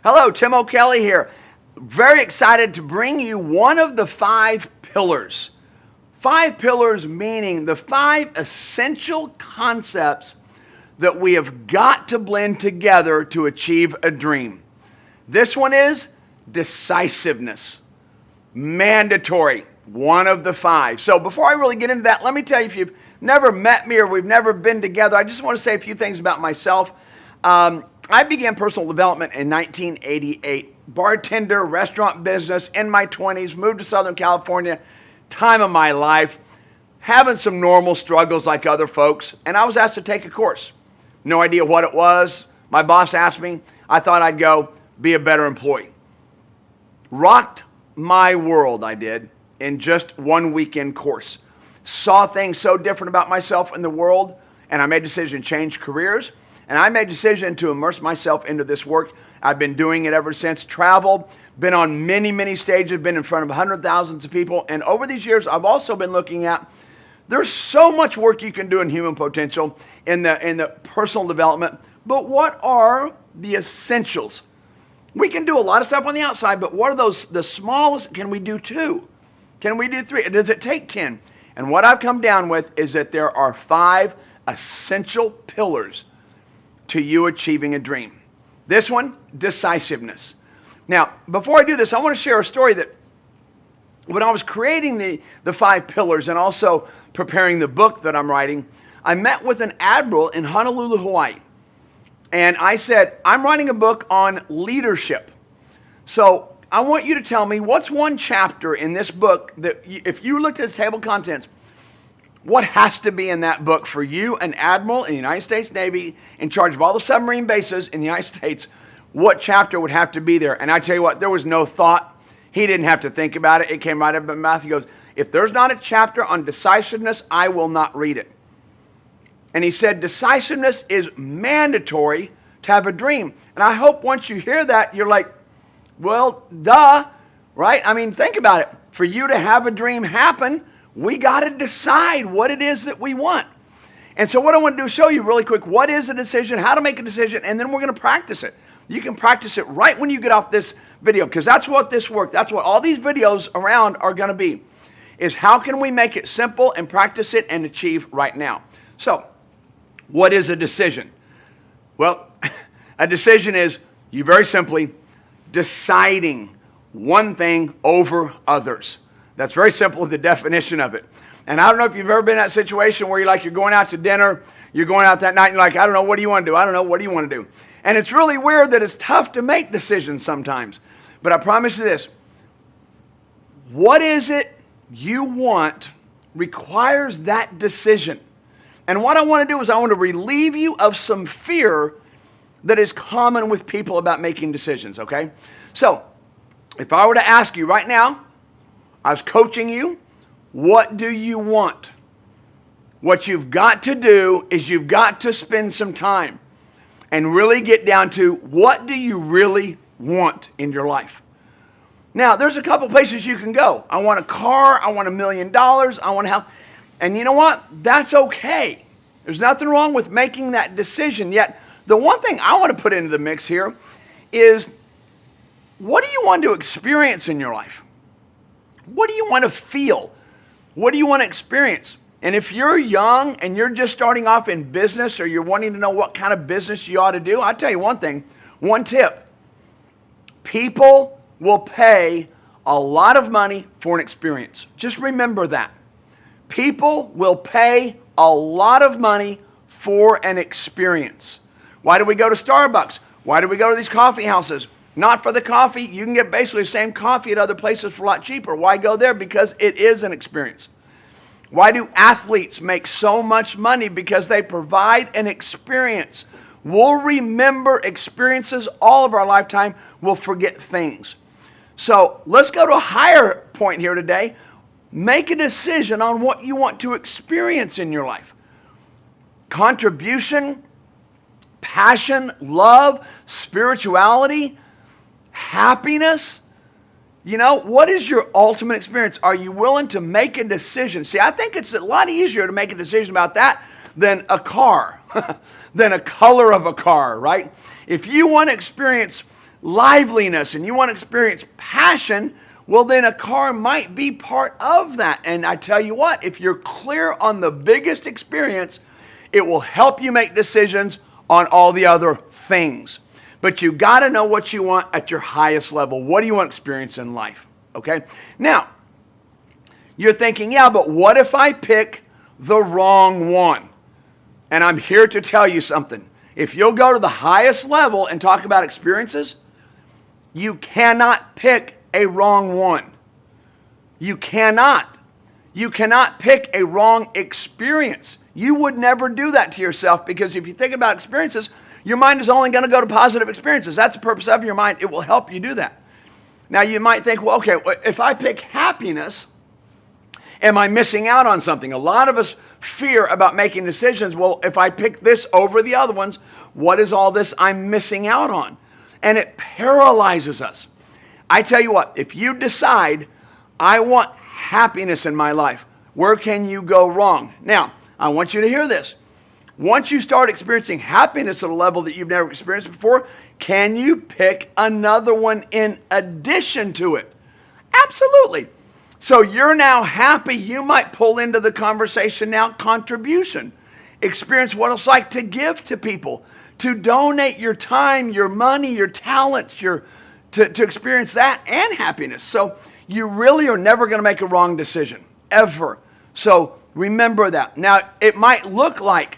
Hello, Tim O'Kelly here. Very excited to bring you one of the 5 pillars. 5 pillars meaning the 5 essential concepts that we have got to blend together to achieve a dream. This one is decisiveness. Mandatory. One of the 5. So before I really get into that, let me tell you, if you've never met me or we've never been together, I just want to say a few things about myself. I began personal development in 1988. Bartender, restaurant business, in my 20s, moved to Southern California, time of my life, having some normal struggles like other folks, and I was asked to take a course. No idea what it was. My boss asked me. I thought I'd go be a better employee. Rocked my world, I did, in just one weekend course. Saw things so different about myself in the world, and I made a decision to change careers. And I made a decision to immerse myself into this work. I've been doing it ever since. Traveled, been on many, many stages, been in front of hundreds of thousands of people. And over these years, I've also been looking at, there's so much work you can do in human potential, in the personal development. But what are the essentials? We can do a lot of stuff on the outside, but what are the smallest? Can we do 2? Can we do 3? Does it take 10? And what I've come down with is that there are 5 essential pillars to you achieving a dream. This one, decisiveness. Now, before I do this, I want to share a story that when I was creating the 5 pillars and also preparing the book that I'm writing, I met with an admiral in Honolulu, Hawaii. And I said, I'm writing a book on leadership. So I want you to tell me what's one chapter in this book that if you looked at the table of contents, what has to be in that book for you, an admiral in the United States Navy, in charge of all the submarine bases in the United States, what chapter would have to be there? And I tell you what, there was no thought. He didn't have to think about it. It came right up in my mouth. He goes, if there's not a chapter on decisiveness, I will not read it. And he said, decisiveness is mandatory to have a dream. And I hope once you hear that, you're like, well, duh, right? I mean, think about it. For you to have a dream happen, we got to decide what it is that we want. And so what I want to do is show you really quick what is a decision, how to make a decision, and then we're going to practice it. You can practice it right when you get off this video, because that's what this work, that's what all these videos around are going to be, is how can we make it simple and practice it and achieve right now. So what is a decision? Well, a decision is, you very simply, deciding one thing over others. That's very simple, the definition of it. And I don't know if you've ever been in that situation where you're going out to dinner, you're going out that night, and you're like, I don't know, what do you want to do? I don't know, what do you want to do? And it's really weird that it's tough to make decisions sometimes. But I promise you this, what is it you want requires that decision. And what I want to do is I want to relieve you of some fear that is common with people about making decisions, okay? So, if I were to ask you right now, I was coaching you, what do you want? What you've got to do is you've got to spend some time and really get down to what do you really want in your life. Now, there's a couple places you can go. I want a car, I want $1 million, I want a house. And you know what? That's okay. There's nothing wrong with making that decision. Yet, the one thing I want to put into the mix here is, what do you want to experience in your life? What do you want to feel? What do you want to experience? And if you're young and you're just starting off in business or you're wanting to know what kind of business you ought to do, I'll tell you one thing, one tip. People will pay a lot of money for an experience. Just remember that. People will pay a lot of money for an experience. Why do we go to Starbucks? Why do we go to these coffee houses? Not for the coffee. You can get basically the same coffee at other places for a lot cheaper. Why go there? Because it is an experience. Why do athletes make so much money? Because they provide an experience. We'll remember experiences all of our lifetime. We'll forget things. So let's go to a higher point here today. Make a decision on what you want to experience in your life. Contribution, passion, love, spirituality, happiness. You know, what is your ultimate experience? Are you willing to make a decision? See, I think it's a lot easier to make a decision about that than a car, than a color of a car, right? If you want to experience liveliness and you want to experience passion, well, then a car might be part of that. And I tell you what, if you're clear on the biggest experience, it will help you make decisions on all the other things. But you got to know what you want at your highest level. What do you want to experience in life? Okay? Now, you're thinking, yeah, but what if I pick the wrong one? And I'm here to tell you something. If you'll go to the highest level and talk about experiences, you cannot pick a wrong one. You cannot. You cannot pick a wrong experience. You would never do that to yourself, because if you think about experiences, your mind is only going to go to positive experiences. That's the purpose of your mind. It will help you do that. Now you might think, well, okay, if I pick happiness, am I missing out on something? A lot of us fear about making decisions. Well, if I pick this over the other ones, what is all this I'm missing out on? And it paralyzes us. I tell you what, if you decide, I want happiness in my life, where can you go wrong? Now, I want you to hear this. Once you start experiencing happiness at a level that you've never experienced before, can you pick another one in addition to it? Absolutely. So you're now happy. You might pull into the conversation now contribution. Experience what it's like to give to people, to donate your time, your money, your talents, to experience that and happiness. So you really are never going to make a wrong decision, ever. So remember that. Now, it might look like,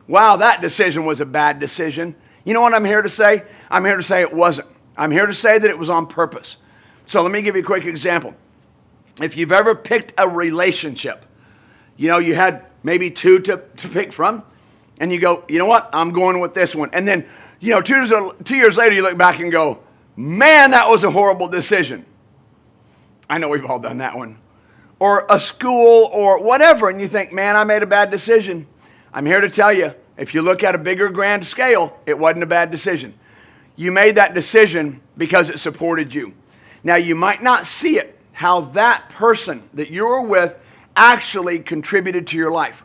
wow, that decision was a bad decision. You know what I'm here to say? I'm here to say it wasn't. I'm here to say that it was on purpose. So let me give you a quick example. If you've ever picked a relationship, you had maybe two to pick from, and you go, you know what, I'm going with this one. And then, 2 years later, you look back and go, man, that was a horrible decision. I know we've all done that one. Or a school or whatever, and you think, man, I made a bad decision. I'm here to tell you, if you look at a bigger, grand scale, it wasn't a bad decision. You made that decision because it supported you. Now, you might not see it, how that person that you were with actually contributed to your life.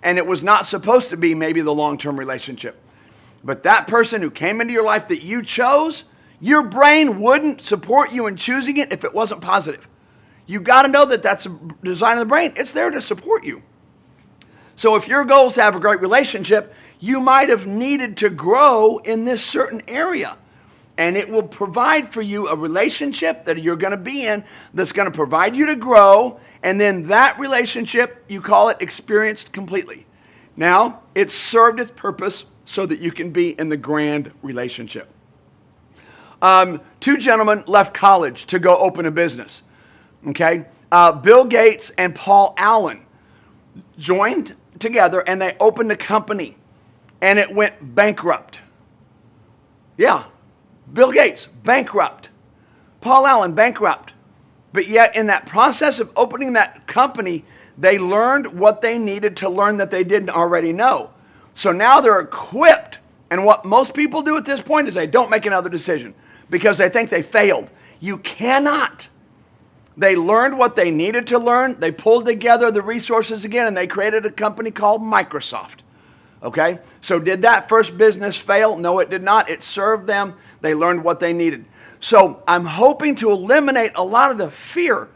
And it was not supposed to be maybe the long-term relationship. But that person who came into your life that you chose, your brain wouldn't support you in choosing it if it wasn't positive. You got to know that that's a design of the brain. It's there to support you. So if your goal is to have a great relationship, you might have needed to grow in this certain area. And it will provide for you a relationship that you're going to be in that's going to provide you to grow. And then that relationship, you call it experienced completely. Now, it's served its purpose so that you can be in the grand relationship. Two gentlemen left college to go open a business. Okay? Bill Gates and Paul Allen joined together and they opened a company. And it went bankrupt. Yeah. Bill Gates, bankrupt. Paul Allen, bankrupt. But yet in that process of opening that company, they learned what they needed to learn that they didn't already know. So now they're equipped. And what most people do at this point is they don't make another decision because they think they failed. You cannot. They learned what they needed to learn. They pulled together the resources again and they created a company called Microsoft. Okay? So did that first business fail? No, it did not. It served them. They learned what they needed. So I'm hoping to eliminate a lot of the fear.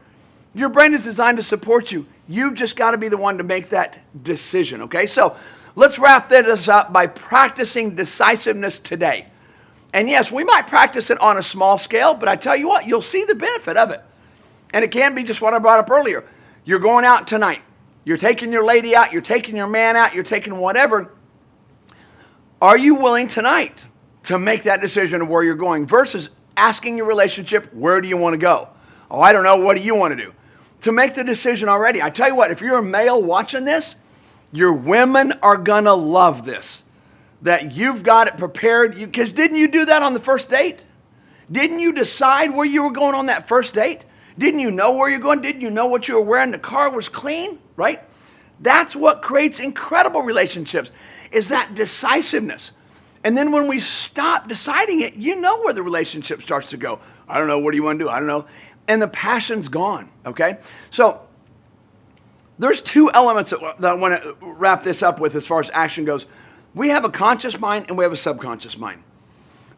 Your brain is designed to support you. You've just got to be the one to make that decision. Okay? So let's wrap this up by practicing decisiveness today. And yes, we might practice it on a small scale, but I tell you what, you'll see the benefit of it. And it can be just what I brought up earlier. You're going out tonight. You're taking your lady out. You're taking your man out. You're taking whatever. Are you willing tonight to make that decision of where you're going versus asking your relationship, where do you want to go? Oh, I don't know. What do you want to do? To make the decision already. I tell you what, if you're a male watching this, your women are going to love this. That you've got it prepared. Because didn't you do that on the first date? Didn't you decide where you were going on that first date? Didn't you know where you're going? Didn't you know what you were wearing? The car was clean, right? That's what creates incredible relationships, is that decisiveness. And then when we stop deciding it, you know where the relationship starts to go. I don't know, what do you want to do? I don't know. And the passion's gone, okay? So there's two elements that I want to wrap this up with as far as action goes. We have a conscious mind and we have a subconscious mind.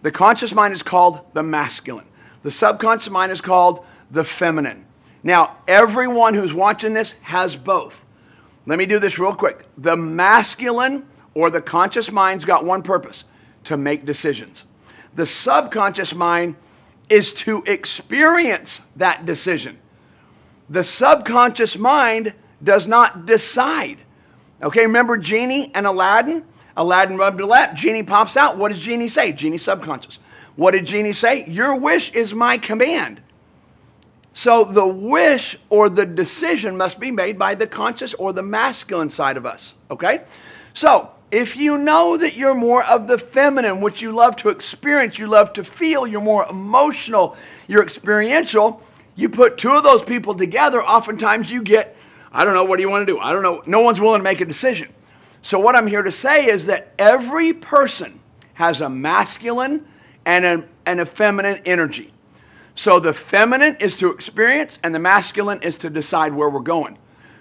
The conscious mind is called the masculine. The subconscious mind is called the feminine. Now, everyone who's watching this has both. Let me do this real quick. The masculine or the conscious mind's got one purpose: to make decisions. The subconscious mind is to experience that decision. The subconscious mind does not decide. Okay, remember Genie and Aladdin? Aladdin rubbed a lamp, Genie pops out. What does Genie say? Genie subconscious. What did Genie say? Your wish is my command. So the wish or the decision must be made by the conscious or the masculine side of us, okay? So if you know that you're more of the feminine, which you love to experience, you love to feel, you're more emotional, you're experiential, you put two of those people together, oftentimes you get, I don't know, what do you want to do? I don't know. No one's willing to make a decision. So what I'm here to say is that every person has a masculine and a feminine energy. So the feminine is to experience and the masculine is to decide where we're going.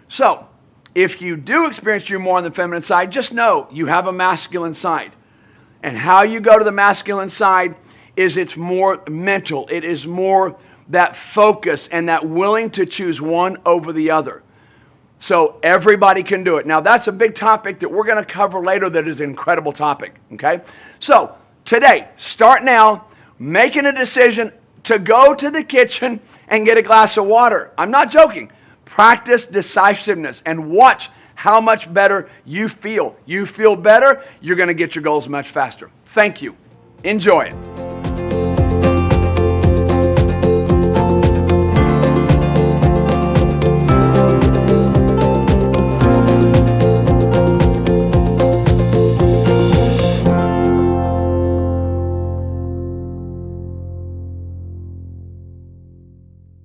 So if you do experience you're more on the feminine side, just know you have a masculine side. And how you go to the masculine side is it's more mental. It is more that focus and that willing to choose one over the other. So everybody can do it. Now that's a big topic that we're going to cover later that is an incredible topic, okay? So today, start now making a decision to go to the kitchen and get a glass of water. I'm not joking. Practice decisiveness and watch how much better you feel. You feel better, you're going to get your goals much faster. Thank you. Enjoy it.